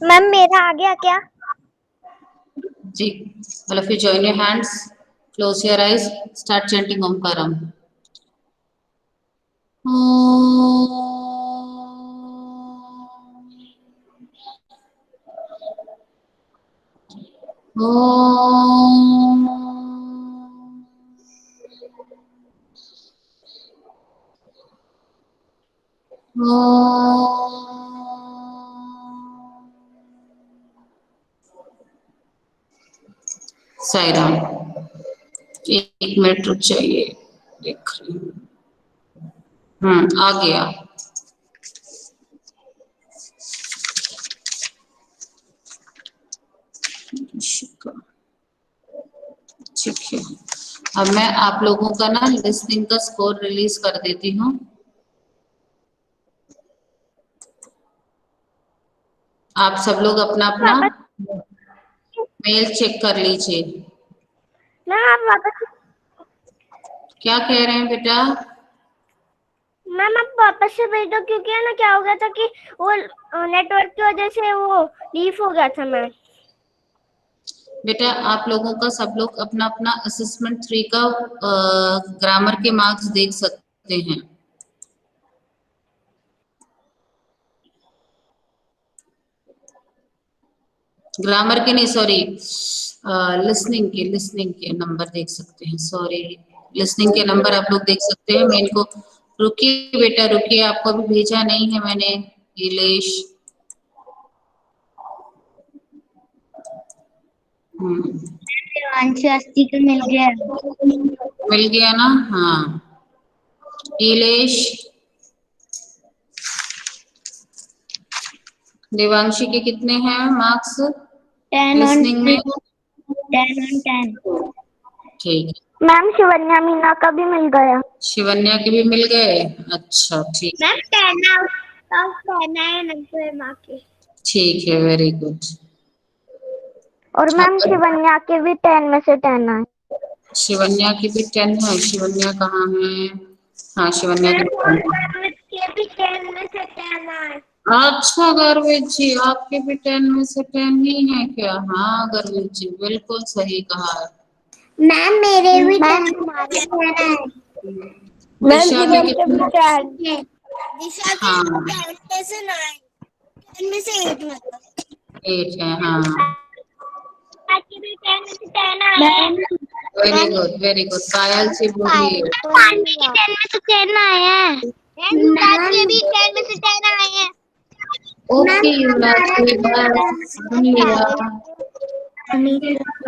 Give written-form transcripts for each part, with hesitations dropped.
Ma'am मेरा आ गया क्या? जी, all of you join your hands, close your eyes, start chanting Omkaram. Om. Sai Ram. एक minute रुक जाइए, देख रही हूँ। आ गया। ठीक है, अब मैं आप लोगों का ना लिसनिंग का स्कोर रिलीज कर देती हूँ। आप सब लोग अपना अपना वापस मेल चेक कर लीजिए। मैम आप वापस क्या कह रहे हैं बेटा? मैम आप वापस से भेज दो, क्योंकि है ना क्या हो गया था कि वो नेटवर्क की वजह से वो लीफ हो गया था मैम। बेटा आप लोगों का सब लोग अपना अपना असेसमेंट 3 का ग्रामर के मार्क्स देख सकते हैं। ग्रामर के नहीं, सॉरी, लिसनिंग के नंबर देख सकते हैं। सॉरी, लिसनिंग के नंबर आप लोग देख सकते हैं। मैं इनको, रुकिए बेटा रुकिए, आपको अभी भेजा नहीं है मैंने। इलेश, देवांशी को मिल गया। मिल गया ना? हाँ, इलेश, देवांशी के कितने हैं मार्क्स 10 on लिसनिंग में? 10 on 10। ठीक है, मैम शिवन्या मीना का भी मिल गया। शिवन्या के भी मिल गए। अच्छा ठीक, मैम 10 out of 10 है नंबर माँ के। ठीक है, वेरी गुड। और मैम शिवन्या के भी 10 में से 10 है। शिवन्या की भी 10 है। शिवन्या कहाँ है? हाँ, शिवन्या की भी 10 है। के भी 10 में से 10 है। अच्छा गर्वित जी, आपके भी 10 में से 10 ही है क्या? हाँ गर्वित जी, बिल्कुल सही कहा है। मैम मेरे भी 10 हमारे 10 है। मैम दिशा के जीवन के भी कितने? 10 दिशा के हाँ, 10 में से 9, 10 में से 8 मतलब। 8 है। हाँ, की भी 10 में से 10 आए हैं। Very good very good. Payal ji बोलिए। पांडे के 10 में से 10 आए हैं। युवराज के भी 10 में से 10 आए हैं। ओके युवराज जी, बस सुन लिया।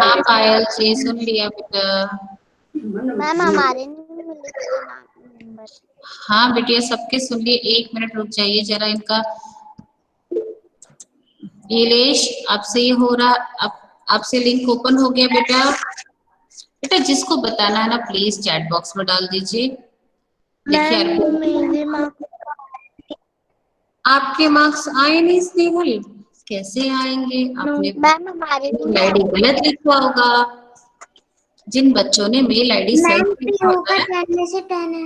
हाँ पायल जी, सुन लिया बेटा। मैम हमारे नहीं मिले नंबर। हाँ बेटिया, सबके सुन लिए। 1 मिनट रुक जाइए जरा इनका। नीलेश, आपसे ये हो रहा, आपसे लिंक ओपन हो गया बेटा? बेटा जिसको बताना है ना प्लीज चैट बॉक्स में डाल दीजिए। देखिए आपके मार्क्स आए नहीं स्नेहल, कैसे आएंगे? आपने मैम हमारे मेल आईडी गलत लिखा होगा। जिन बच्चों ने मेल आईडी सही लिखा होता है, 10 में से 10 है।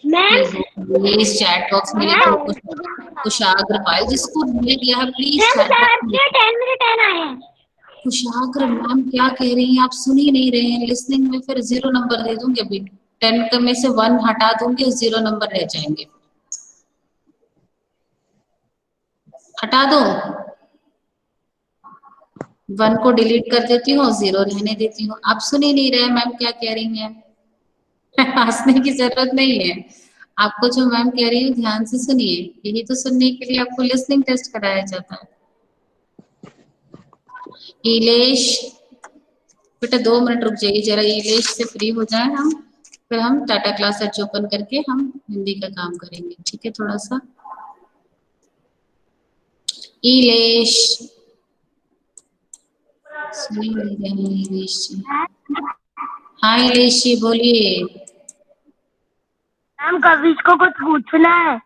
मैम प्लीज चैट बॉक्स में लिखो। कुशाग्र पायल, जिसको मिल गया है प्लीज चैट बॉक्स में। 10 में से 10 आए हैं। कुशाग्र मैम क्या कह रही हैं? आप सुन ही नहीं रहे हैं। लिसनिंग में फिर 0 नंबर दे दूंगी अभी। 10 में से 1 हटा दूंगी, 0 नंबर रह जाएंगे। हटा दो, 1 को डिलीट कर देती हूँ, 0 रहने देती हूँ। आप सुन ही नहीं रहे मैम क्या कह रही हैं। हंसने की जरूरत नहीं है। आपको जो मैम कह रही है ध्यान से सुनिए। यही तो सुनने के लिए आपको लिसनिंग टेस्ट कराया जाता है। इलेश, बेटा 2 मिनट रुक जाइए जरा, इलेश से फ्री हो जाए हम, फिर हम टाटा क्लास सर्च ओपन करके हम हिंदी का काम करेंगे। ठीक है, थोड़ा सा। इलेश, सुनिए नहीं रहे हैं इलेश जी। हाँ इलेश जी बोलिए। मैम कविश को कुछ पूछना है।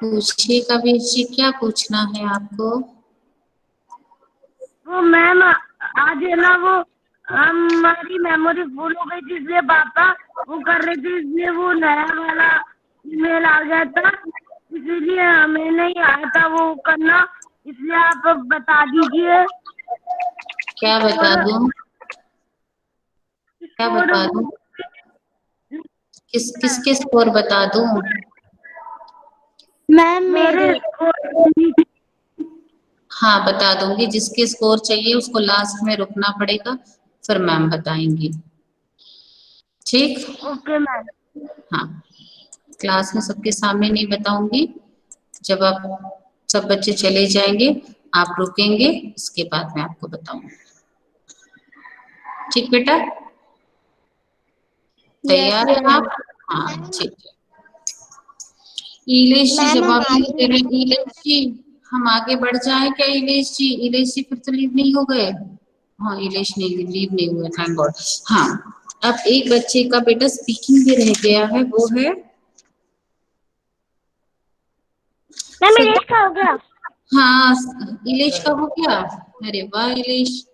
पूछिए कबीर जी, क्या पूछना है आपको? वो मैम आज है ना वो हमारी मेमोरी फुल हो गई थी, इसलिए पापा वो कर रहे थे, इसलिए वो नया वाला ईमेल आ गया था, इसीलिए हमें नहीं आया था वो करना, इसलिए आप अब बता दीजिए। क्या बता दूं? क्या बता दूं? किसके स्कोर बता दूं? मैम मेरे हाँ बता दूंगी, जिसके स्कोर चाहिए उसको लास्ट में रुकना पड़ेगा, फिर मैम बताएंगी। ठीक। Okay ma'am. हाँ, क्लास में सबके सामने नहीं बताऊंगी, जब आप सब बच्चे चले जाएंगे आप रुकेंगे, उसके बाद मैं आपको बताऊंगी। ठीक बेटा, तैयार है आप? हाँ ठीक है। इलेश जी मैम जवाब नहीं हमारी दे रहे। इलेश जी हम आगे बढ़ जाएं क्या? इलेश जी, इलेश जी फिर तो लीव नहीं हो गए। हाँ इलेश नहीं लीव नहीं हुए, थैंक गॉड। हाँ, अब एक बच्चे का बेटा स्पीकिंग भी रह गया है, वो है मैम मेरे सिद्ध। इसका हो गया। हाँ इलेश का हो गया। अरे वाह इलेश,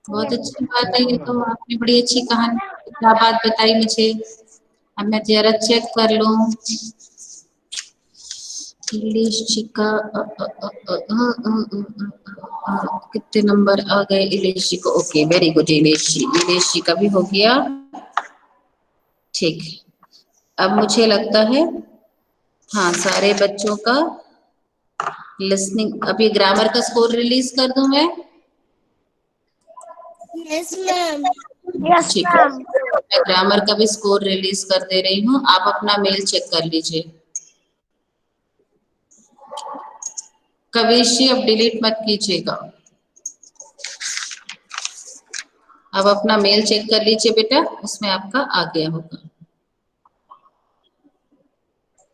बहुत अच्छी बात है, ये तो आपने बड़ी अच्छी कहानी, क्या बात बताई मुझे। अब मैं जरा चेक कर लूं इलेश जी का कितने नंबर आ गए इलेश जी को। ओके वेरी गुड इलेश जी, इलेश जी का भी हो गया। ठीक, अब मुझे लगता है हाँ सारे बच्चों का लिसनिंग, अभी ग्रामर का स्कोर रिलीज कर दूं मैं? Yes ma'am. यस ठीक है, मैम। मैं ग्रामर का भी स्कोर रिलीज कर दे रही हूँ, आप अपना मेल चेक कर लीजिए। कविश जी अब डिलीट मत कीजिएगा, अब अपना मेल चेक कर लीजिए बेटा, उसमें आपका आ गया होगा।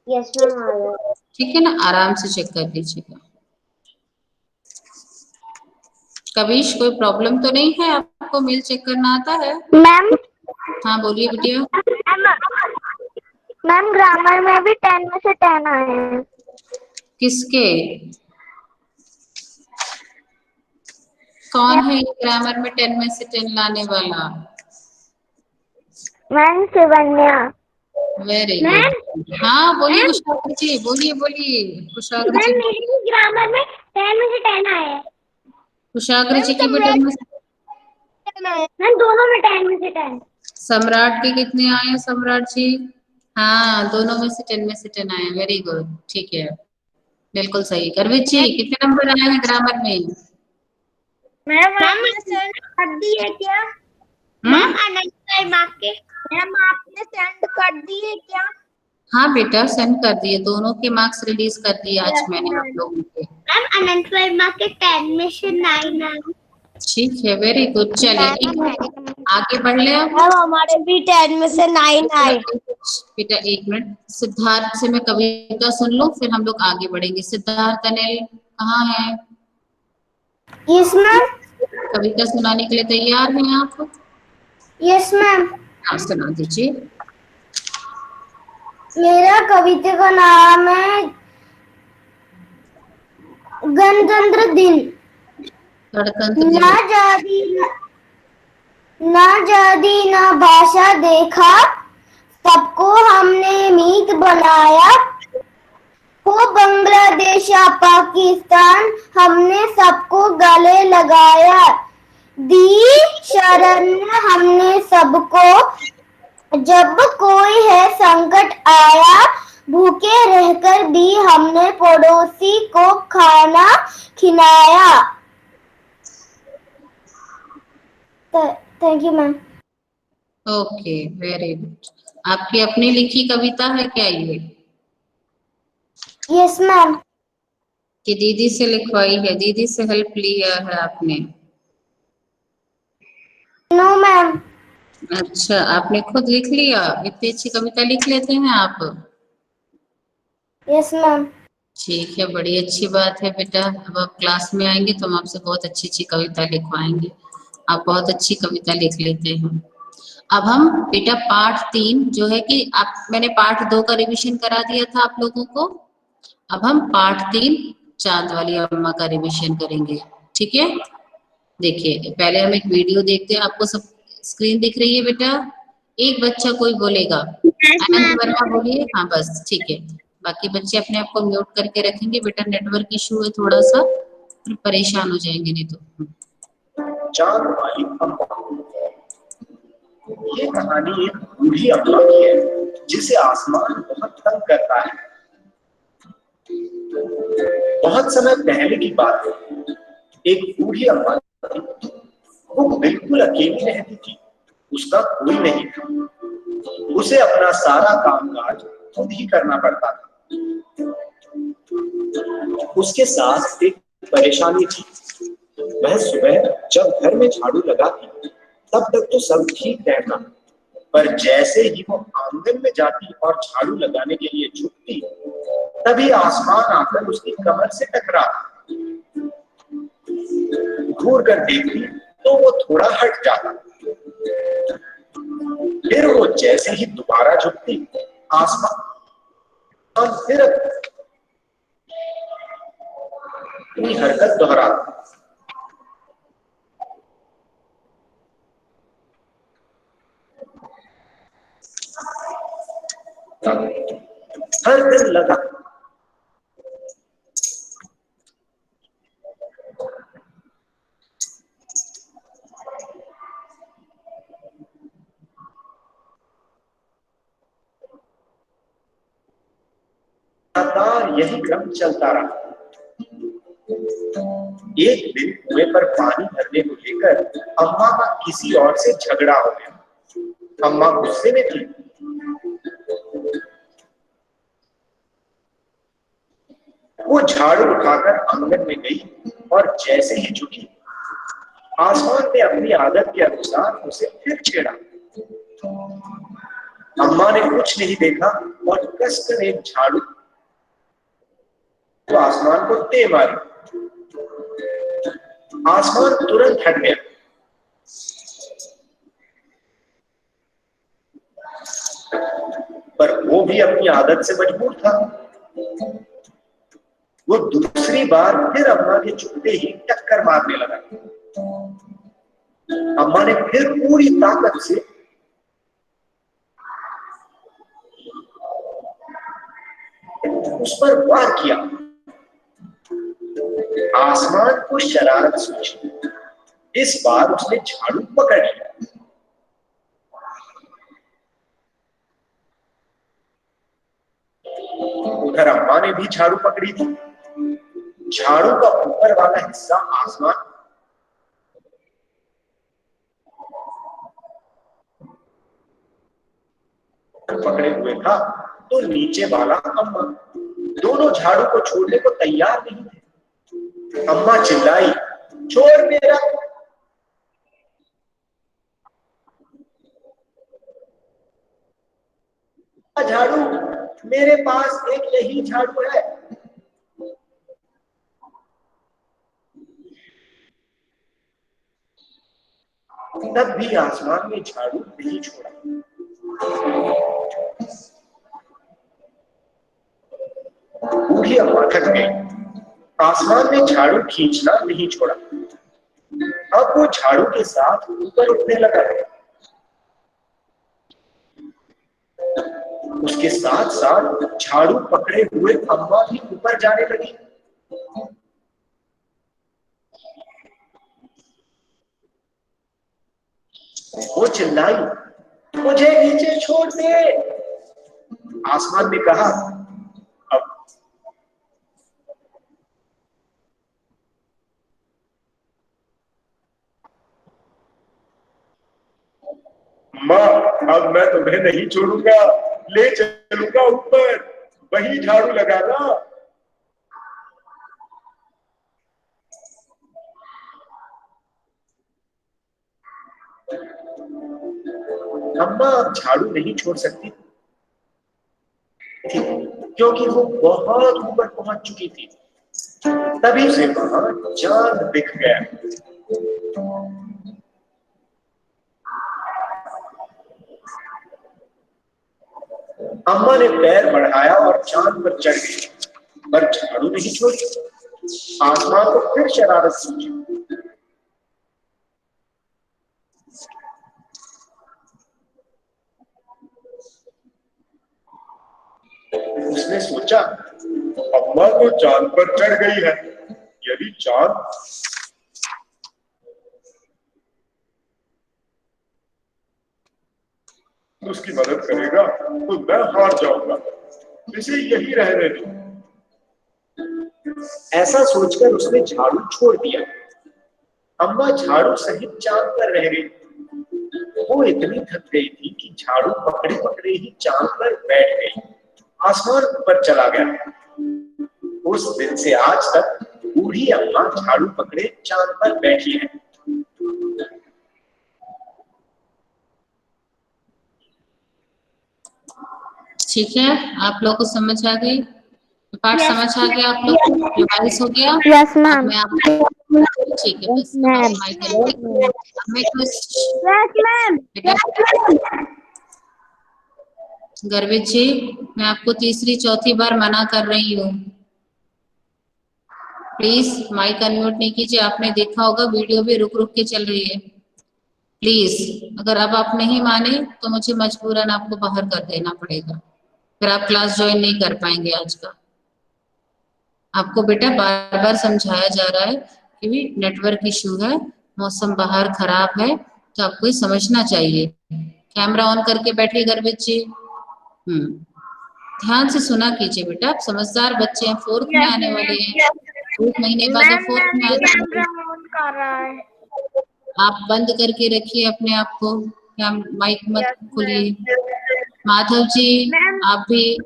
यस मैम आ गया। ठीक है ना, आराम से चेक कर लीजिएगा। कविश कोई प्रॉब्लम तो नहीं है, आपको मेल चेक करना आता है? मैम हाँ बोलिए बिटिया। मैम ग्रामर में भी 10 में से 10 आए हैं। किसके? कौन है ये ग्रामर में 10 में से 10 लाने वाला? Ma'am Shivanya. Very ma'am good. हाँ बोलिए मैम कुशाग्र जी, बोलिए बोलिए कुशाग्र जी मैम मेरे बोलिए। भी ग्रामर में 10 में से 10 आए हैं। कुशाग्र मैम जी की भी 10 सम्राट में से। 10 आए हैं। मैम दोनों में 10 में से 10। सम्राट के कितने आए हैं सम्राट जी? हाँ दोनों में से 10 में से 10 आए हैं, वेरी गुड, ठीक है, बिल्कुल सही। गर्वित जी कितने नंबर आए हैं ग्रामर में? मैम आपने सेंड कर दिए क्या? मैम हम्म? अनंत मार्क के। मैम आपने सेंड कर दिए क्या? हाँ बेटा सेंड कर दिए, दोनों के मार्क्स रिलीज कर दिए आज यस मैंने आप मैम। लोगों के। मैम अनंत वर्मा के 10 में से 9 आए। ठीक है वेरी गुड, चलिए मैम ठीक है, आगे बढ़ ले अब। हमारे भी 10 में से 9 आए। बेटा एक मिनट, सिद्धार्थ से मैं कविता सुन लूं फिर हम लोग आगे बढ़ेंगे। सिद्धार्थ अनिल कहाँ है? Yes ma'am. कविता सुनाने के लिए तैयार हैं आप? Yes ma'am. आप सुना दीजिए। मेरा कविता का नाम है गणतंत्र दिन। गणतंत्र ना दिवस। जाति ना जाति ना भाषा देखा, सबको हमने मीत बनाया। हो बांग्लादेश या पाकिस्तान, हमने सबको गले लगाया। दी शरण हमने सबको, जब कोई है संकट आया। भूखे रहकर भी हमने पड़ोसी को खाना खिलाया। Thank you ma'am. Okay very good. आपकी अपनी लिखी कविता है क्या ये, यस मैम। कि दीदी से लिखवाई है, दीदी से हेल्प लिया है आपने? No ma'am. अच्छा आपने खुद लिख लिया, इतनी अच्छी कविता लिख लेते हैं आप? Yes ma'am. ठीक है, बड़ी अच्छी बात है बेटा, अब आप क्लास में आएंगे तो हम आपसे बहुत अच्छी अच्छी कविता लिखवाएंगे, आप बहुत अच्छी कविता लिख लेते हैं। अब हम बेटा पाठ 3 जो है कि आप, मैंने पाठ 2 का रिवीजन करा दिया था आप लोगों को, अब हम पाठ 3 चांद वाली अम्मा का रिवीजन करेंगे। ठीक है, देखिए पहले हम एक वीडियो देखते हैं, आपको सब स्क्रीन दिख रही है बेटा? एक बच्चा कोई बोलेगा, यस अनंत मैम। वर्मा बोलिए। हाँ बस ठीक है, बाकी बच्चे अपने आप को म्यूट करके रखेंगे बेटा, नेटवर्क इशू है थोड़ा सा। परेशान हो जाएंगे नहीं तो। चांद वाली अम्मा। ये कहानी एक बूढ़ी अम्मा की है जिसे आसमान बहुत तंग करता है। बहुत समय पहले की बात है। एक बूढ़ी अम्मा थी। वो बिल्कुल अकेली रहती थी। उसका कोई नहीं था। उसे अपना सारा कामकाज खुद ही करना पड़ता था। उसके साथ एक परेशानी थी। वह सुबह जब घर में झाड़ू लगाती तब तक तो सब ठीक रहता, पर जैसे ही वो आंगन में जाती और झाड़ू लगाने के लिए झुकती तभी आसमान आकर उसकी कमर से टकराता। घूर कर देखती तो वो थोड़ा हट जाता। फिर वो जैसे ही दोबारा झुकती आसमान फिर अपनी हरकत दोहराता। हर दिन लगा लगातार यही क्रम चलता रहा। एक दिन कुएं पर पानी भरने को लेकर अम्मा का किसी और से झगड़ा हो गया। अम्मा गुस्से में थी। वो झाड़ू उठाकर आंगन में गई और जैसे ही झुकी आसमान ने अपनी आदत के अनुसार उसे फिर छेड़ा। अम्मा ने कुछ नहीं देखा और कसकर एक झाड़ू तो आसमान को दे मारी। आसमान तुरंत हट गया। पर वो भी अपनी आदत से मजबूर था। वो दूसरी बार फिर अम्मा के झुकते ही टक्कर मारने लगा। अम्मा ने फिर पूरी ताकत से उस पर वार किया। आसमान को शरारत सूझी। इस बार उसने झाड़ू पकड़ लिया। उधर अम्मा ने भी झाड़ू पकड़ी थी। झाड़ू का ऊपर वाला हिस्सा आसमान पकड़े हुए था तो नीचे वाला अम्मा। दोनों झाड़ू को छोड़ने को तैयार नहीं थे। अम्मा चिल्लाई, छोड़ मेरा झाड़ू, मेरे पास एक यही झाड़ू है। तब भी आसमान ने झाड़ू नहीं छोड़ा। बूढ़ी अम्मा थक गई। आसमान ने झाड़ू खींचना नहीं छोड़ा। अब वो झाड़ू के साथ ऊपर उठने लगा। उसके साथ साथ झाड़ू पकड़े हुए अम्मा भी ऊपर जाने लगी। वो चिल्लाई, मुझे नीचे छोड़ दे। आसमान ने कहा, अब माँ, अब मैं तुम्हें नहीं छोड़ूंगा, ले चलूंगा ऊपर, वही झाड़ू लगाना। अम्मा अब झाड़ू नहीं छोड़ सकती थी क्योंकि वो बहुत ऊपर पहुंच चुकी थी। तभी से वहां चांद दिख गया। अम्मा ने पैर बढ़ाया और चांद पर चढ़ गई, पर झाड़ू नहीं छोड़ी। आसमान को फिर शरारत सूझी। उसने सोचा, अम्मा तो चांद पर चढ़ गई है, यदि चांद उसकी मदद करेगा तो मैं हार जाऊंगा, इसे यही रहने दो। ऐसा सोचकर उसने झाड़ू छोड़ दिया। अम्मा झाड़ू सहित चांद पर रह गई। वो इतनी थक गई थी कि झाड़ू पकड़े पकड़े ही चांद पर बैठ गई। आसमान पर चला गया। उस दिन से आज तक बूढ़ी अम्मा झाड़ू पकड़े चांद पर बैठी है। ठीक है, आप लोगों को समझ आ गई? पाठ समझ आ गया आप लोग को? रिवाइज हो गया? यस अब मैम। मैं आपको, ठीक है, बस मैम। माइक हमें गर्वित जी, मैं आपको तीसरी चौथी बार मना कर रही हूँ, प्लीज माइक अनम्यूट नहीं कीजिए। आपने देखा होगा वीडियो भी रुक रुक के चल रही है। प्लीज, अगर अब आप नहीं माने तो मुझे मजबूरन आपको बाहर कर देना पड़ेगा, फिर आप क्लास ज्वाइन नहीं कर पाएंगे आज का। आपको बेटा बार बार समझाया जा रहा है कि भी नेटवर्क इशू है, मौसम बाहर खराब है, तो आपको ये समझना चाहिए। कैमरा ऑन करके बैठिए गर्वित जी। ध्यान से सुना कीजिए बेटा, आप समझदार बच्चे हैं, फोर्थ में आने वाले हैं, 1 महीने बाद आप फोर्थ में आ जाएंगे। आप बंद करके रखिए अपने आप को, क्या माइक मत खोलिए। माधव जी आप भी।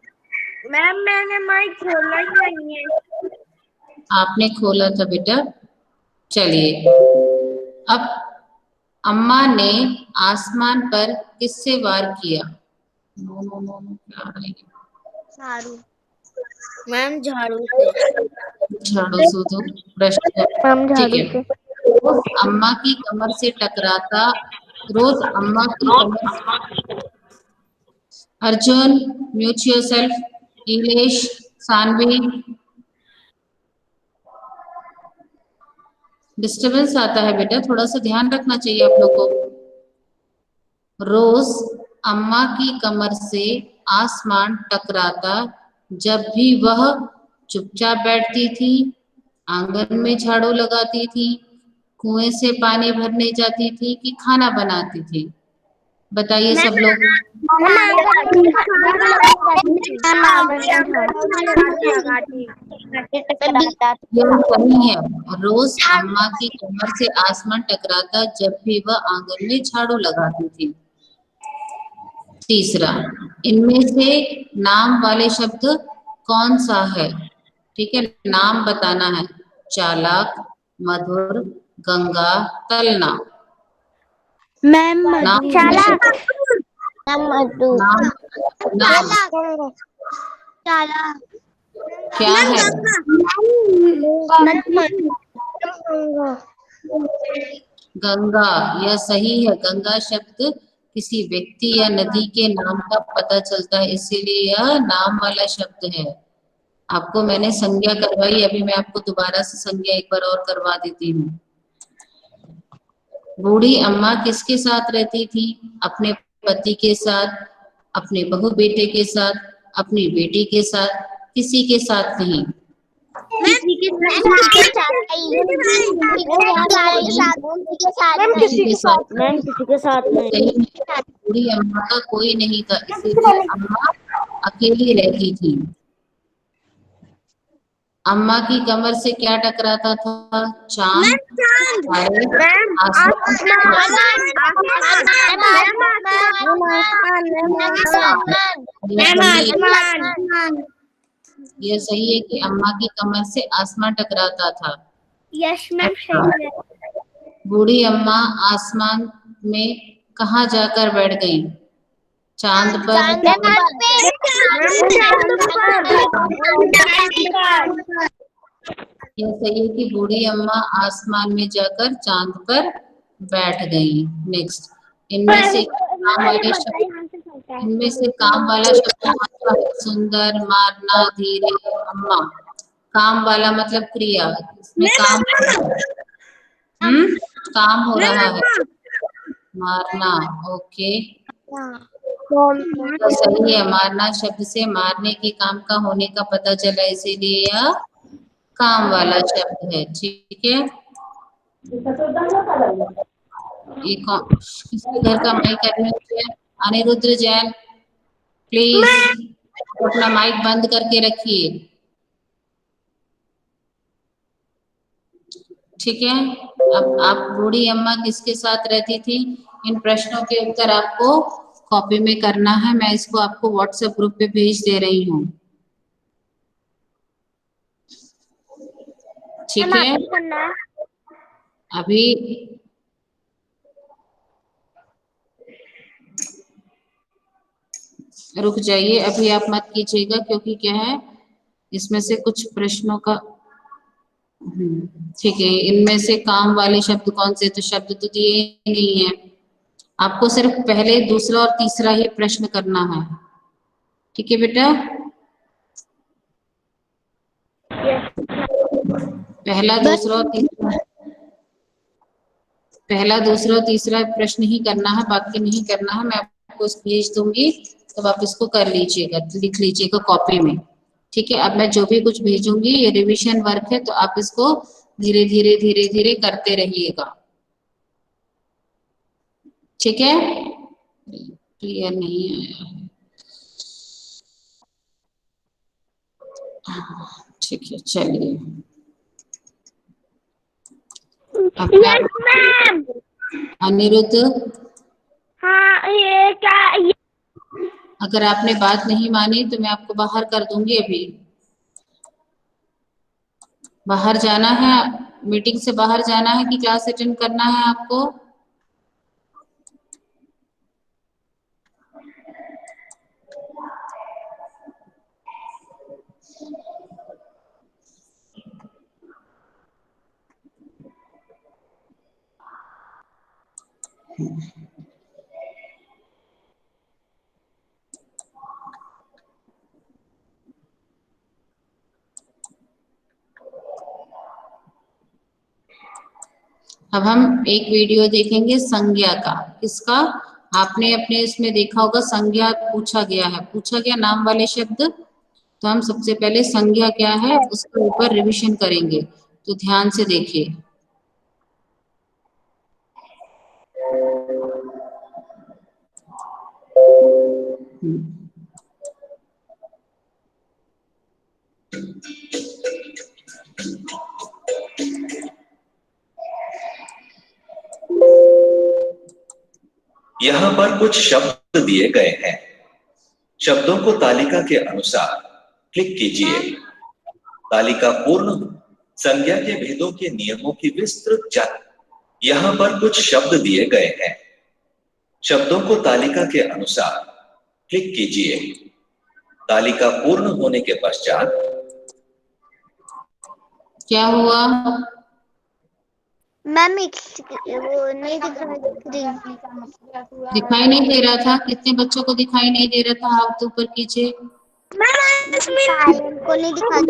मैम मैंने माइक खोला ही नहीं है। आपने खोला था बेटा। चलिए, अब अम्मा ने आसमान पर किससे वार किया? नो नो नो नो, क्या है? झाड़ू। मैम झाड़ू से। झाड़ू से तो प्रश्न, मैम ठीक झाड़ू है। से। रोज अम्मा की कमर से टकराता, रोज अम्मा की कमर। Arjun, mute yourself. English, Saanvi, disturbance आता है बेटा, थोड़ा सा ध्यान रखना चाहिए आप लोग को। रोज अम्मा की कमर से आसमान टकराता, जब भी वह चुपचाप बैठती थी, आंगन में झाड़ू लगाती थी, कुएं से पानी भरने जाती थी कि खाना बनाती थी। बताइए सब लोग। यह सही है, रोज अम्मा की कमर से आसमान टकराता जब भी वह आंगन में झाड़ू लगाती थी। तीसरा, इनमें से नाम वाले शब्द कौन सा है? ठीक है, नाम बताना है। चालाक, मधुर, गंगा, तलना। मैम नाम चालाक। नाम नाम चालाक क्या है? गंगा, यह सही है। गंगा शब्द किसी व्यक्ति या नदी के नाम का पता चलता है, इसीलिए यह नाम वाला शब्द है। आपको मैंने संज्ञा करवाई, अभी मैं आपको दोबारा से संज्ञा एक बार और करवा देती हूँ। बूढ़ी अम्मा किसके साथ रहती थी? अपने पति के साथ, अपने बहू बेटे के साथ, अपनी बेटी के साथ, किसी के साथ नहीं। किसी के साथ नहीं। बूढ़ी अम्मा का कोई नहीं था, इसीलिए अम्मा अकेली रहती थी। अम्मा की कमर से क्या टकराता था? चांद, यह सही है कि अम्मा की कमर से आसमान टकराता था। यस मैम सही है। बूढ़ी अम्मा आसमान में कहाँ जाकर बैठ गई? चांद पर। यह सही है कि बूढ़ी अम्मा आसमान में जाकर चांद पर बैठ गई। नेक्स्ट, इनमें से काम वाले शब्द, इनमें से काम वाला शब्द कौन सा है? सुंदर, मारना, धीरे, अम्मा। काम वाला मतलब क्रिया, इसमें काम काम हो रहा है। मारना, ओके, तो सही है। मारना शब्द से मारने के काम का होने का पता चला, इसीलिए यह काम वाला शब्द है, ठीक है। ये किसके घर का माइक है? अनिरुद्र जैन, प्लीज अपना माइक बंद करके रखिए, ठीक है। अब आप बूढ़ी अम्मा किसके साथ रहती थी? इन प्रश्नों के उत्तर आपको कॉपी में करना है। मैं इसको आपको व्हाट्सएप ग्रुप पे भेज दे रही हूँ, ठीक है। अभी रुक जाइए, अभी आप मत कीजिएगा, क्योंकि क्या है इसमें से कुछ प्रश्नों का ठीक है। इनमें से काम वाले शब्द कौन से? तो शब्द तो दिए नहीं है आपको, सिर्फ पहले, दूसरा और तीसरा ही प्रश्न करना है, ठीक है बेटा। पहला, दूसरा और तीसरा, पहला, दूसरा और तीसरा प्रश्न ही करना है, बाकी नहीं करना है। मैं आपको भेज दूंगी, तब आप इसको कर लीजिएगा, लिख लीजिएगा कॉपी में, ठीक है। अब मैं जो भी कुछ भेजूंगी ये रिवीजन वर्क है, तो आप इसको धीरे धीरे धीरे धीरे करते रहिएगा, ठीक है। क्लियर नहीं आया है, ठीक है, चलिए। Yes ma'am. अनिरुद्ध, हाँ ये क्या ये? अगर आपने बात नहीं मानी तो मैं आपको बाहर कर दूंगी। अभी बाहर जाना है, मीटिंग से बाहर जाना है कि क्लास अटेंड करना है आपको? अब हम एक वीडियो देखेंगे संज्ञा का। किसका? आपने अपने इसमें देखा होगा, संज्ञा पूछा गया है, पूछा गया नाम वाले शब्द। तो हम सबसे पहले संज्ञा क्या है उसके ऊपर रिवीजन करेंगे, तो ध्यान से देखिए। यहाँ पर कुछ शब्द दिए गए हैं, शब्दों को तालिका के अनुसार क्लिक कीजिए। तालिका पूर्ण हो, संज्ञा के भेदों के नियमों की विस्तृत जानकारी। यहाँ पर कुछ शब्द दिए गए हैं, शब्दों को तालिका के अनुसार क्लिक कीजिए। तालिका पूर्ण होने के पश्चात क्या हुआ? मैम वो नहीं दिख रहा, दिखाई नहीं दे रहा था? कितने बच्चों को दिखाई नहीं दे रहा था? हाथ ऊपर कीजिए। मैम को नहीं दिखा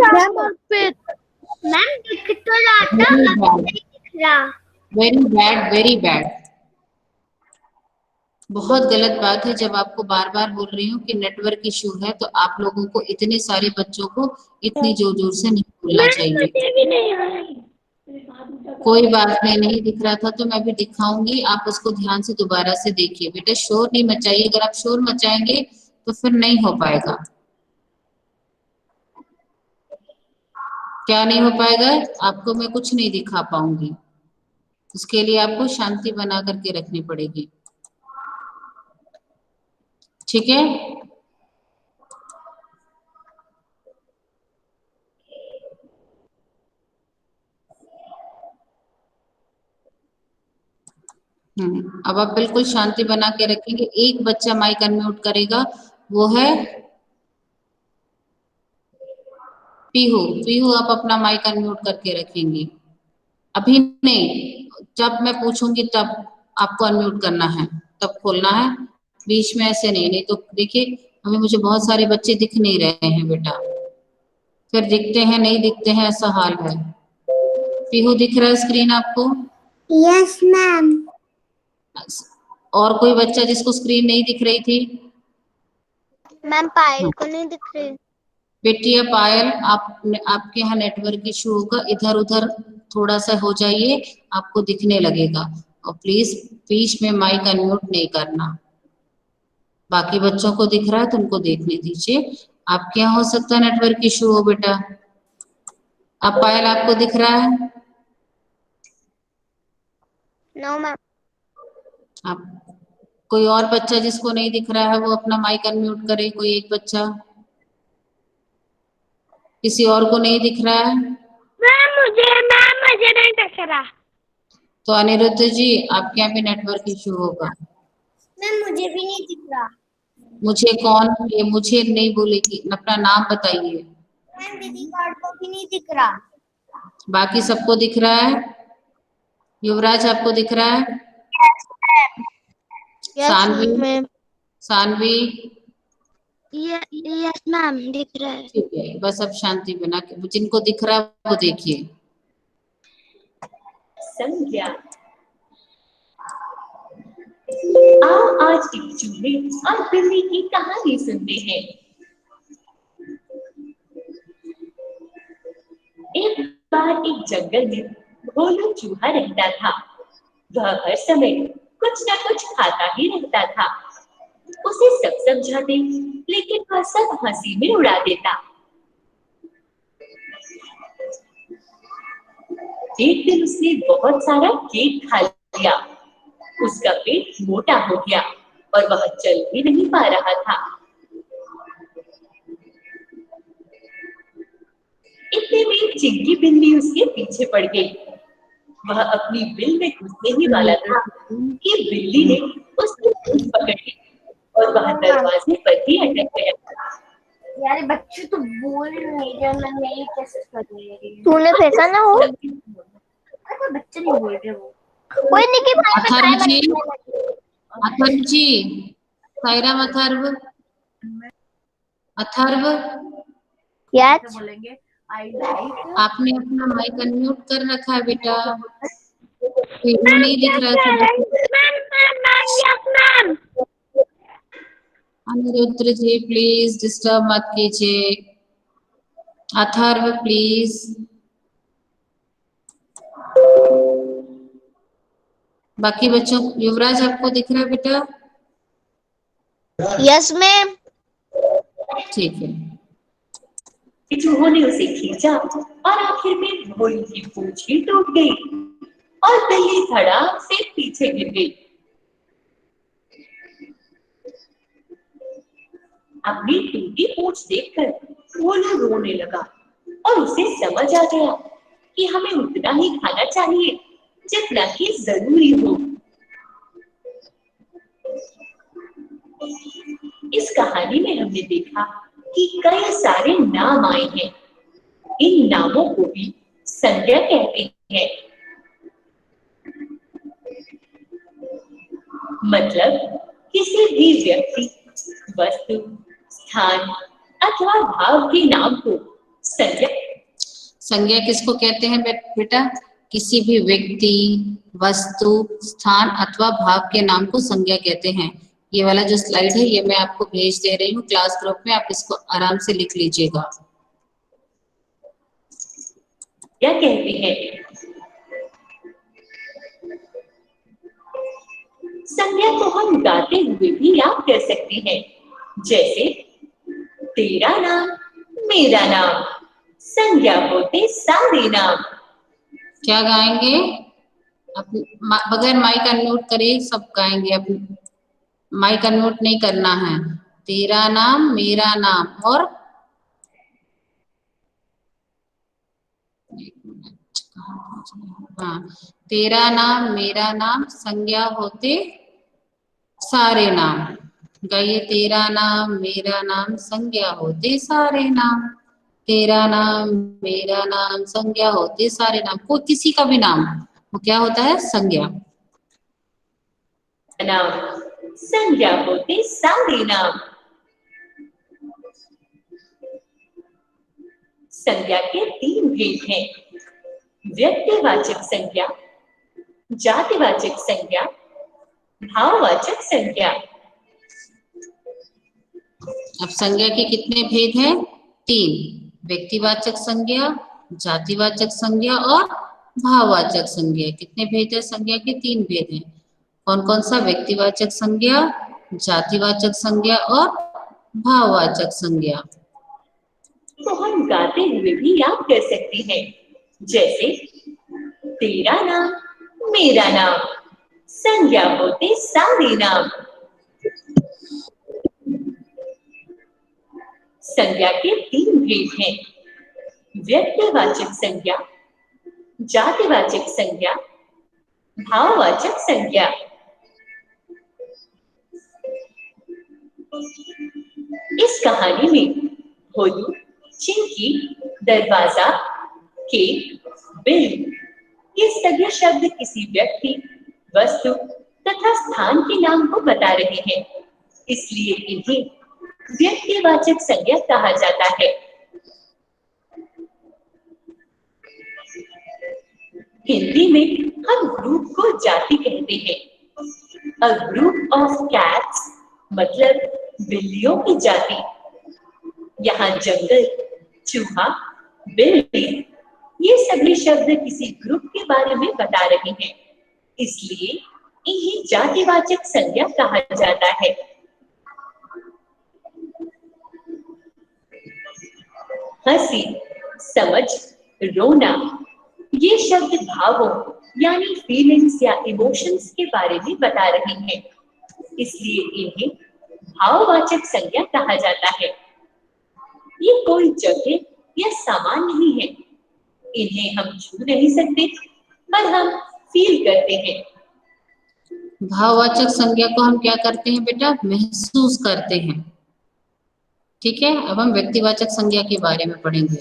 मैम, दिख तो रहा था, अब नहीं दिख रहा। वेरी बैड, वेरी बैड, बहुत गलत बात है। जब आपको बार बार बोल रही हूँ कि नेटवर्क इशू है, तो आप लोगों को इतने सारे बच्चों को इतनी जोर जोर से नहीं बोलना चाहिए। भी नहीं आ रही। कोई बात नहीं, नहीं दिख रहा था तो मैं भी दिखाऊंगी, आप उसको ध्यान से दोबारा से देखिए। बेटा शोर नहीं मचाइए, अगर आप शोर मचाएंगे तो फिर नहीं हो पाएगा। क्या नहीं हो पाएगा? आपको मैं कुछ नहीं दिखा पाऊंगी, उसके लिए आपको शांति बना करके रखनी पड़ेगी, ठीक है। अब आप बिल्कुल शांति बना के रखेंगे। एक बच्चा माइक अनम्यूट करेगा, वो है पीहू। पीहू आप अपना माइक अनम्यूट करके रखेंगे, अभी नहीं, जब मैं पूछूंगी तब आपको अनम्यूट करना है, तब खोलना है, बीच में ऐसे नहीं। नहीं तो देखिए अभी मुझे बहुत सारे बच्चे दिख नहीं रहे हैं बेटा, फिर दिखते हैं नहीं दिखते हैं, ऐसा हाल है। पीहू दिख रहा है स्क्रीन आपको? Yes ma'am. और कोई बच्चा जिसको स्क्रीन नहीं दिख रही थी? मैम पायल को नहीं दिख रही। बेटी या पायल, आपके यहाँ नेटवर्क इशू होगा, इधर उधर थोड़ा सा हो जाइए, आपको दिखने लगेगा। और प्लीज बीच में माइक अनम्यूट नहीं करना। बाकी बच्चों को दिख रहा है तो उनको देखने दीजिए। आपके यहाँ हो सकता है नेटवर्क इशू हो बेटा। अब पायल आपको दिख रहा है? No ma'am. आप कोई और बच्चा जिसको नहीं दिख रहा है वो अपना माइक अनम्यूट करे, कोई एक बच्चा। किसी और को नहीं दिख रहा है? मैम मुझे नहीं दिख रहा। तो अनिरुद्ध जी आपके यहाँ भी नेटवर्क इशू होगा। मैम मुझे भी नहीं दिख रहा। मुझे कौन, ये मुझे नहीं बोलेगी, अपना नाम बताइए। मैम दीदी कार्ड को भी नहीं दिख रहा। बाकी सबको दिख रहा है? युवराज आपको दिख रहा है? Saanvi, ma'am. Saanvi, yes ma'am दिख रहा है। ठीक है, बस अब शांति बना के जिनको दिख रहा है वो देखिए। संज्ञा। आओ आज एक चूहे और बिल्ली की कहानी सुनते हैं। एक बार एक जंगल में भोलू चूहा रहता था। वह हर समय कुछ न कुछ खाता ही रहता था। उसे सब समझाते लेकिन वह सब हंसी में उड़ा देता। एक दिन उसने बहुत सारा केक खा लिया। उसका पेट मोटा हो गया और वह चल भी नहीं पा रहा था। इतने में चिंकी बिल्ली उसके पीछे पड़ गई। वह अपनी बिल में घुसने ही वाला था कि बिल्ली ने उसकी पूंछ पकड़ ली और वह दरवाजे पर ही अटक गया। यार बच्चे तो बोल नहीं रहे, मैं नहीं कैसे कर रही। तूने फेंका ना वो? अरे बच्चे नहीं बोल रहे वो। कोई नहीं कि भाई अथर्व जी, अथर्व जी, सायराम अथर्व, अथर्व यस बोलेंगे आई लाइक। आपने अपना माइक अनम्यूट कर रखा है बेटा, क्यों नहीं दिख रहा है? अनिरुद्ध जी प्लीज डिस्टर्ब मत कीजिए। अथर्व प्लीज। बाकी बच्चों, युवराज आपको दिख रहा है बेटा? Yes ma'am. ठीक है। चूहों ने उसे खींचा और आखिर में भोलू की पूंछ ही टूट गई और बिल्ली धड़ाम से पीछे गिर गई। अपनी टूटी पूंछ देखकर भोलू रोने लगा और उसे समझ आ गया कि हमें उतना ही खाना चाहिए जितना कि जरूरी हो। इस कहानी में हमने देखा कि कई सारे नाम आए हैं। इन नामों को भी संज्ञा कहते हैं। मतलब किसी भी व्यक्ति, वस्तु, स्थान अथवा भाव के नाम को संज्ञा। संज्ञा किसको कहते हैं बेटा? किसी भी व्यक्ति, वस्तु, स्थान अथवा भाव के नाम को संज्ञा कहते हैं। ये वाला जो स्लाइड है ये मैं आपको भेज दे रही हूँ क्लास ग्रुप में, आप इसको आराम से लिख लीजिएगा। क्या कहते हैं? संज्ञा को हम गाते हुए भी याद कर सकते हैं, जैसे तेरा नाम मेरा नाम, संज्ञा होते सारे नाम। क्या गाएंगे? बगैर माइक अनम्यूट करे सब गाएंगे। अब माइक अनम्यूट नहीं करना है। तेरा नाम मेरा नाम और हाँ, तेरा नाम मेरा नाम, संज्ञा होते सारे नाम। गाइए, तेरा नाम मेरा नाम, संज्ञा होते सारे नाम। तेरा नाम मेरा नाम, संज्ञा होते सारे नाम। कोई किसी का भी नाम वो क्या होता है? संज्ञा। नाम संज्ञा होते सारे नाम। संज्ञा के तीन भेद हैं, व्यक्तिवाचक संज्ञा, जातिवाचक संज्ञा, भाववाचक संज्ञा। अब संज्ञा के कितने भेद हैं? तीन, व्यक्तिवाचक संज्ञा, जातिवाचक संज्ञा और भाववाचक संज्ञा। कितने भेद है संज्ञा के? तीन भेद हैं। कौन कौन सा? व्यक्तिवाचक संज्ञा, जातिवाचक संज्ञा और भाववाचक संज्ञा। तो हम गाते हुए भी याद कर सकते हैं, जैसे तेरा नाम, मेरा नाम, संज्ञा होते सारे नाम। संज्ञा के तीन भेद हैं, व्यक्तिवाचक संज्ञा, जातिवाचक संज्ञा, भाववाचक संज्ञा। इस कहानी में भोलू, चिंकी, दरवाजा, केक, बिल ये सभी शब्द किसी व्यक्ति, वस्तु तथा स्थान के नाम को बता रहे हैं, इसलिए इन्हें व्यक्तिवाचक संज्ञा कहा जाता है। हिंदी में हम ग्रुप को जाति कहते हैं। अ ग्रुप ऑफ कैट्स मतलब बिल्लियों की जाति। यहाँ जंगल, चूहा, बिल्ली ये सभी शब्द किसी ग्रुप के बारे में बता रहे हैं, इसलिए इन्हें जातिवाचक संज्ञा कहा जाता है। हंसी, समझ, रोना ये शब्द भावों यानी फीलिंग्स या इमोशंस के बारे में बता रहे हैं, इसलिए इन्हें भाववाचक संज्ञा कहा जाता है। ये कोई जगह या सामान नहीं है, इन्हें हम छू नहीं सकते पर हम फील करते हैं। भाववाचक संज्ञा को हम क्या करते हैं बेटा? महसूस करते हैं। ठीक है, अब हम व्यक्तिवाचक संज्ञा के बारे में पढ़ेंगे।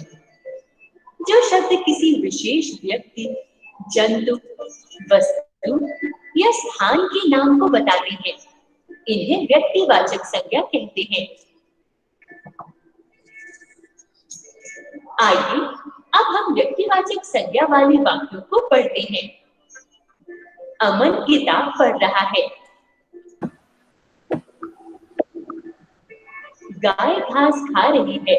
जो शब्द किसी विशेष व्यक्ति, जंतु, वस्तु या स्थान के नाम को बताते हैं, इन्हें व्यक्तिवाचक संज्ञा कहते हैं। आइए अब हम व्यक्तिवाचक संज्ञा वाले वाक्यों को पढ़ते हैं। अमन किताब पढ़ रहा है। गाय घास खा रही है।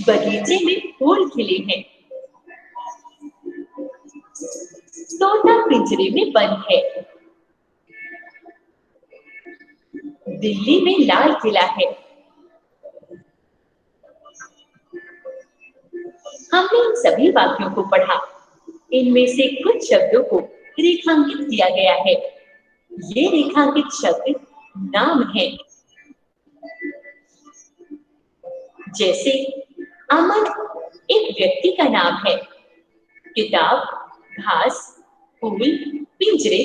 बगीचे में फूल खिले हैं। तोता पिंजरे में बंद है। दिल्ली में लाल किला है। हमने इन सभी वाक्यों को पढ़ा। इनमें से कुछ शब्दों को रेखांकित किया गया है। ये रेखांकित शब्द नाम है, जैसे अमन एक व्यक्ति का नाम है। किताब, घास, फूल, पिंजरे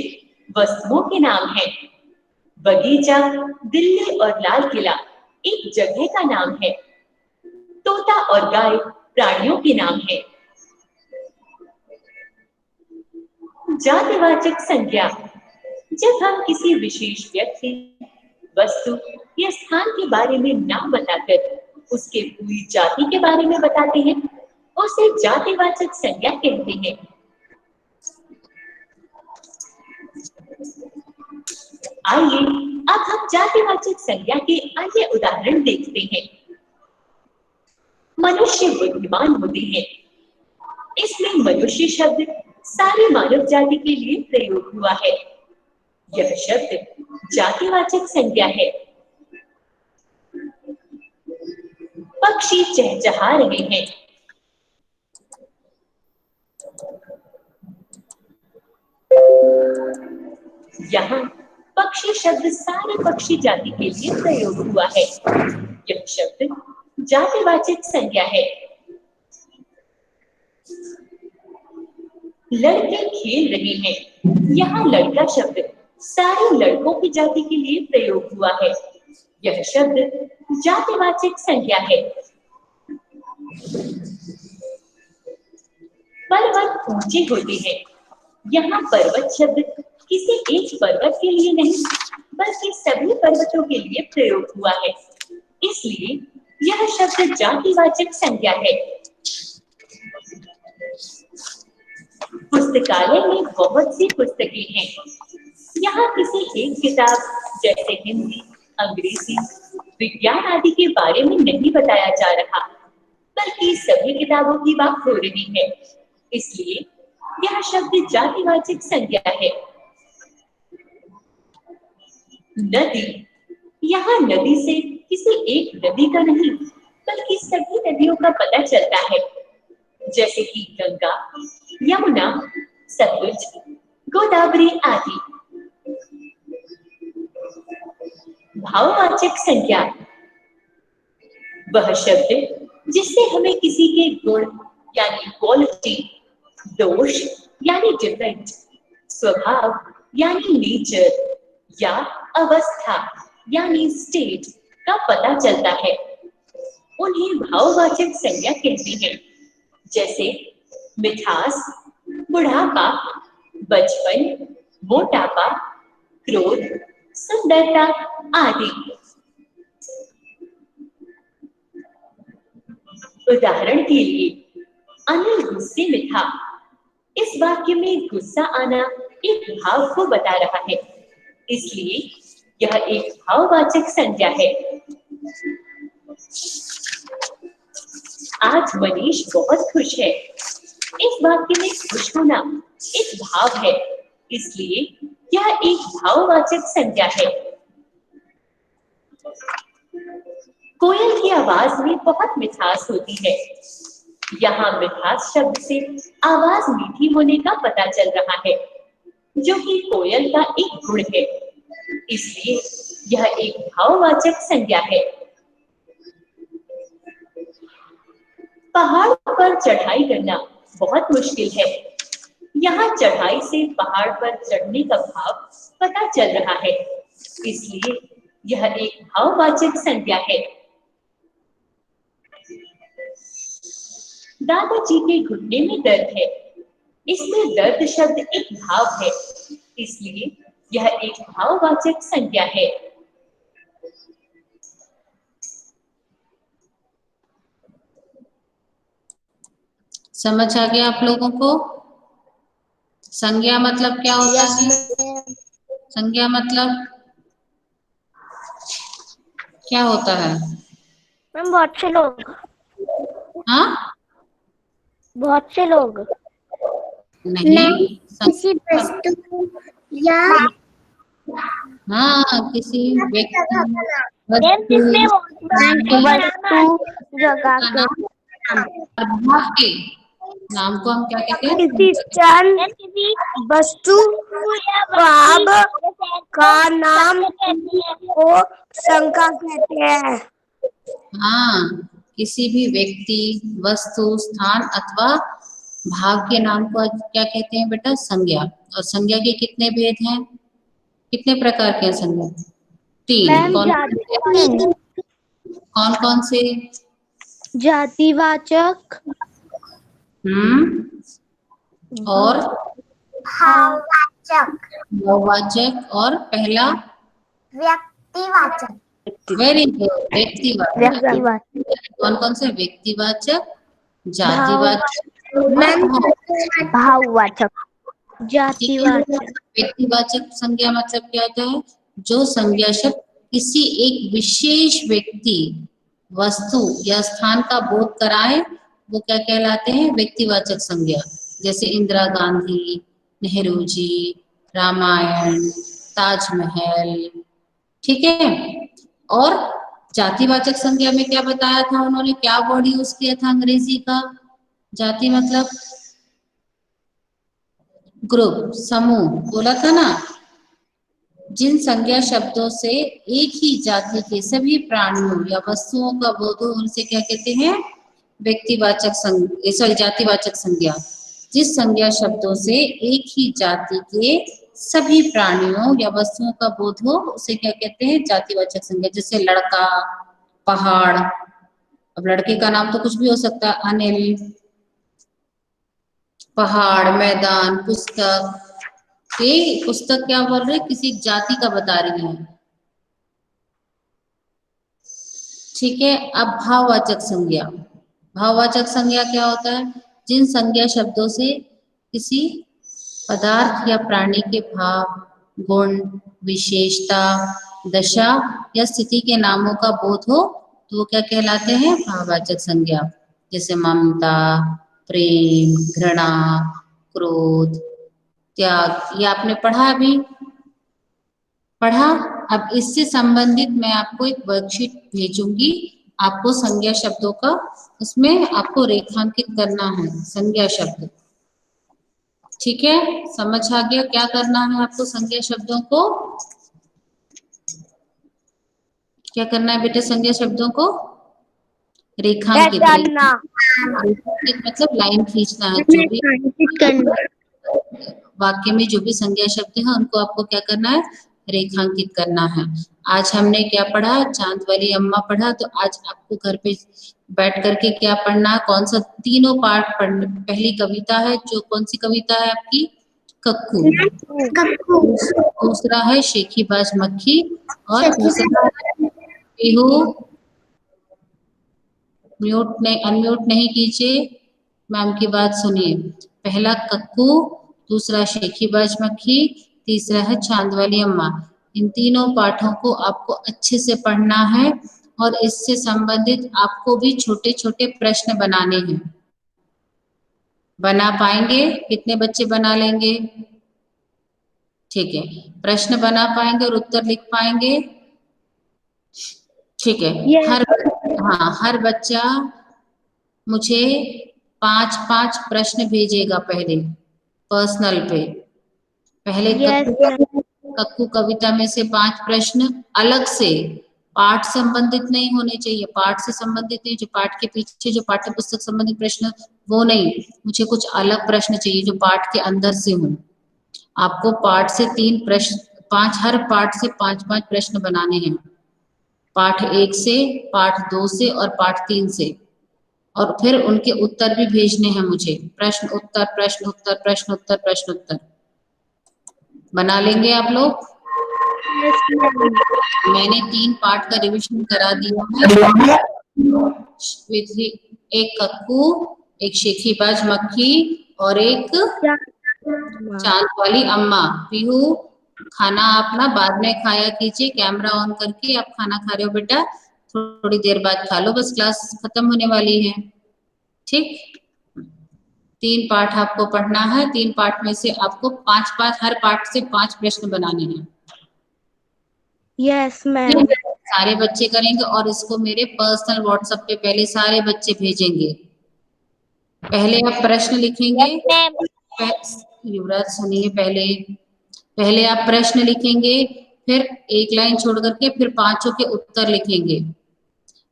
वस्तुओं के नाम है। बगीचा, दिल्ली और लाल किला एक जगह का नाम है। तोता और गाय प्राणियों के नाम है। जातिवाचक संज्ञा, जब हम किसी विशेष व्यक्ति, वस्तु या स्थान के बारे में नाम बताकर उसके पूरी जाति के बारे में बताते हैं, उसे जातिवाचक संज्ञा कहते हैं। आइए अब हम जातिवाचक संज्ञा के अन्य उदाहरण देखते हैं। मनुष्य बुद्धिमान होते हैं। इसमें मनुष्य शब्द सारी मानव जाति के लिए प्रयोग हुआ है। यह शब्द जातिवाचक संज्ञा है। पक्षी चहचहा रहे हैं। यहाँ पक्षी शब्द सारे पक्षी जाति के लिए प्रयोग हुआ है। यह शब्द जातिवाचक संज्ञा है। लड़के खेल रहे हैं। यहाँ लड़का शब्द सारे लड़कों की जाति के लिए प्रयोग हुआ है। यह शब्द जातिवाचक संज्ञा है। पर्वत ऊंचे होते हैं। यहाँ पर्वत शब्द किसी एक पर्वत के लिए नहीं, बल्कि सभी पर्वतों के लिए प्रयोग हुआ है, इसलिए यह शब्द जातिवाचक संज्ञा है। पुस्तकालय में बहुत सी पुस्तकें हैं। यहाँ किसी एक किताब जैसे हिंदी, अंग्रेजी, विज्ञान आदि के बारे में नहीं बताया जा रहा, बल्कि सभी किताबों की बात हो रही है। इसलिए यह शब्द जातिवाचक संज्ञा है। नदी, यहाँ नदी से किसी एक नदी का नहीं, बल्कि सभी नदियों का पता चलता है, जैसे कि गंगा, यमुना, सतलुज, गोदावरी आदि। भाववाचक संज्ञा वह शब्द जिससे हमें किसी के गुण यानी क्वालिटी, दोष यानी डिफेक्ट, स्वभाव यानी नेचर या अवस्था यानी स्टेट का पता चलता है, उन्हें भाववाचक संज्ञा कहते हैं। जैसे मिठास, बुढ़ापा, बचपन, मोटापा, क्रोध, सुंदरता आदि। उदाहरण के लिए, अनिल गुस्से में था। इस वाक्य में गुस्सा आना एक भाव को बता रहा है, इसलिए यह एक भाववाचक संज्ञा है। आज मनीष बहुत खुश है। इस वाक्य में खुश होना एक भाव है, इसलिए यह एक भाववाचक संज्ञा है। कोयल की आवाज में बहुत मिठास होती है। यहाँ मिठास शब्द से आवाज मीठी होने का पता चल रहा है, जो कि कोयल का एक गुण है, इसलिए यह एक भाववाचक संज्ञा है। पहाड़ पर चढ़ाई करना बहुत मुश्किल है। यहाँ चढ़ाई से पहाड़ पर चढ़ने का भाव पता चल रहा है, इसलिए यह एक भाववाचक संज्ञा है। दादाजी के घुटने में दर्द है। इसमें दर्द शब्द एक भाव है, इसलिए यह एक भाववाचक संज्ञा है। समझ आ गया आप लोगों को? संज्ञा मतलब क्या होता है? संज्ञा मतलब क्या होता है? मैम बहुत से लोग। हाँ, बहुत से लोग नहीं, किसी वस्तु या हाँ, किसी व्यक्ति, वस्तु जगह के नाम को हम क्या कहते हैं? किसी स्थान, वस्तु, भाव का नाम को संज्ञा कहते हैं। हाँ, किसी भी व्यक्ति, वस्तु, स्थान अथवा भाव के नाम को क्या कहते हैं बेटा? संज्ञा। और संज्ञा के कितने भेद हैं? कितने प्रकार के हैं संज्ञा? 3। कौन कौन से? जातिवाचक, और भाववाचक, भाववाचक, और पहला व्यक्तिवाचक। Very good, व्यक्तिवाचक। कौन कौन से? व्यक्तिवाचक, जातिवाचक, भाववाचक, जातिवाचक। व्यक्तिवाचक संज्ञा मतलब क्या होता है? जो संज्ञा शब्द किसी एक विशेष व्यक्ति, वस्तु या स्थान का बोध कराए, वो क्या कहलाते हैं? व्यक्तिवाचक संज्ञा। जैसे इंदिरा गांधी, नेहरू जी, रामायण, ताजमहल, ठीक है। और जातिवाचक संज्ञा में क्या बताया था उन्होंने? क्या वर्ड यूज किया था अंग्रेजी का? जाति मतलब ग्रुप, समूह, बोला था ना। जिन संज्ञा शब्दों से एक ही जाति के सभी प्राणियों या वस्तुओं का बोध हो, उनसे क्या कहते हैं? व्यक्तिवाचक संज्ञा, सॉरी, जातिवाचक संज्ञा। जिस संज्ञा शब्दों से एक ही जाति के सभी प्राणियों या वस्तुओं का बोध हो, उसे क्या कहते हैं? जातिवाचक संज्ञा। जैसे लड़का, पहाड़। अब लड़के का नाम तो कुछ भी हो सकता है, अनिल, पहाड़, मैदान, पुस्तक। ये पुस्तक क्या बोल रहे? किसी जाति का बता रही है, ठीक है। अब भाववाचक संज्ञा। भाववाचक संज्ञा क्या होता है? जिन संज्ञा शब्दों से किसी पदार्थ या प्राणी के भाव, गुण, विशेषता दशा या स्थिति के नामों का बोध हो तो वो क्या कहलाते हैं? भाववाचक संज्ञा। जैसे ममता, प्रेम, घृणा, क्रोध, त्याग, ये आपने पढ़ा अभी? पढ़ा। अब इससे संबंधित मैं आपको एक वर्कशीट भेजूंगी, आपको संज्ञा शब्दों का, उसमें आपको रेखांकित करना है संज्ञा शब्द। ठीक है, समझ आ गया क्या करना है आपको? संज्ञा शब्दों को क्या करना है बेटे? संज्ञा शब्दों को रेखांकित। रेखांकित मतलब लाइन खींचना है। जो भी वाक्य में जो भी संज्ञा शब्द है उनको आपको क्या करना है? रेखांकित करना है। आज हमने क्या पढ़ा? चांद वाली अम्मा पढ़ा। तो आज आपको घर पे बैठ करके क्या पढ़ना है? कौन सा? तीनों पार्ट पढ़ना। पहली कविता है, जो कौन सी कविता है आपकी? कक्कू। दूसरा है शेखीबाज मक्खी, और तीसरा है पीहू। अनम्यूट नहीं कीजिए, मैम की बात सुनिए। पहला कक्कू, दूसरा शेखीबाज मक्खी, तीसरा है चांद वाली अम्मा। इन तीनों पाठों को आपको अच्छे से पढ़ना है और इससे संबंधित आपको भी छोटे छोटे प्रश्न बनाने हैं। बना पाएंगे? कितने बच्चे बना लेंगे? ठीक है, प्रश्न बना पाएंगे और उत्तर लिख पाएंगे? ठीक है। हर बच्चा मुझे 5-5 प्रश्न भेजेगा पहले पर्सनल पे। पहले कक्कू कविता में से 5 प्रश्न अलग से, पाठ संबंधित नहीं होने चाहिए, पाठ से संबंधित नहीं, जो पाठ के पीछे जो पाठ्य पुस्तक संबंधित प्रश्न वो नहीं, मुझे कुछ अलग प्रश्न चाहिए जो पाठ के अंदर से हो। आपको पाठ से 3 प्रश्न, 5, हर पाठ से 5-5 प्रश्न बनाने हैं। पाठ 1 से, पाठ 2 से और पाठ 3 से, और फिर उनके उत्तर भी भेजने हैं मुझे। प्रश्न उत्तर, प्रश्न उत्तर, प्रश्न उत्तर, प्रश्न उत्तर। बना लेंगे आप लोग? मैंने 3 पाठ का रिवीजन करा दिया है। एक कक्कू, एक शेखीबाज मक्खी और एक चांद वाली अम्मा। पीहू, खाना अपना बाद में खाया कीजिए, कैमरा ऑन करके। आप खाना खा रहे हो बेटा? थोड़ी देर बाद खा लो, बस क्लास खत्म होने वाली है। ठीक, 3 पाठ आपको पढ़ना है। 3 पाठ में से आपको 5-5, हर पाठ से 5 प्रश्न बनाने हैं। Yes ma'am. सारे बच्चे करेंगे और इसको मेरे पर्सनल व्हाट्सएप पे पहले सारे बच्चे भेजेंगे। पहले आप प्रश्न लिखेंगे। युवराज सुनिए, पहले आप प्रश्न लिखेंगे, फिर एक लाइन छोड़ करके फिर 5 के उत्तर लिखेंगे।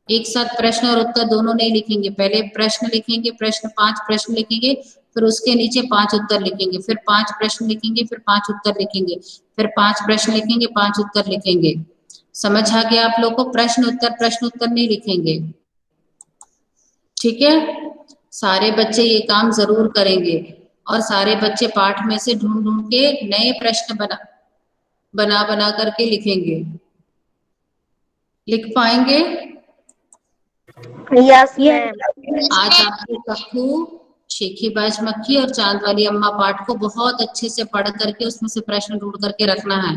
एक साथ प्रश्न और उत्तर दोनों नहीं लिखेंगे। पहले प्रश्न लिखेंगे, 5 प्रश्न लिखेंगे, फिर उसके नीचे 5 उत्तर लिखेंगे, फिर 5 प्रश्न लिखेंगे, फिर 5 उत्तर लिखेंगे, फिर 5 प्रश्न लिखेंगे, 5 उत्तर लिखेंगे। समझ आ गया आप लोग को? प्रश्न उत्तर नहीं लिखेंगे। ठीक है, सारे बच्चे ये काम जरूर करेंगे और सारे बच्चे पाठ में से ढूंढ ढूंढ के नए प्रश्न बना करके लिखेंगे। लिख पाएंगे? Yes ma'am. आज आपको कक्कू, शेखीबाज मक्खी और चांद वाली अम्मा पाठ को बहुत अच्छे से पढ़ करके उसमें से प्रश्न ढूंढ करके रखना है।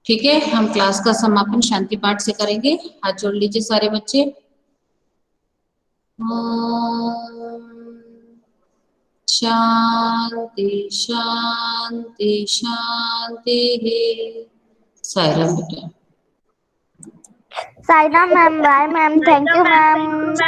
ठीक है, हम क्लास का समापन शांति पाठ से करेंगे। हाथ जोड़ लीजिए सारे बच्चे। शांति शांति शांति। सायरा बेटा। Saina ma'am, bye ma'am, thank you ma'am.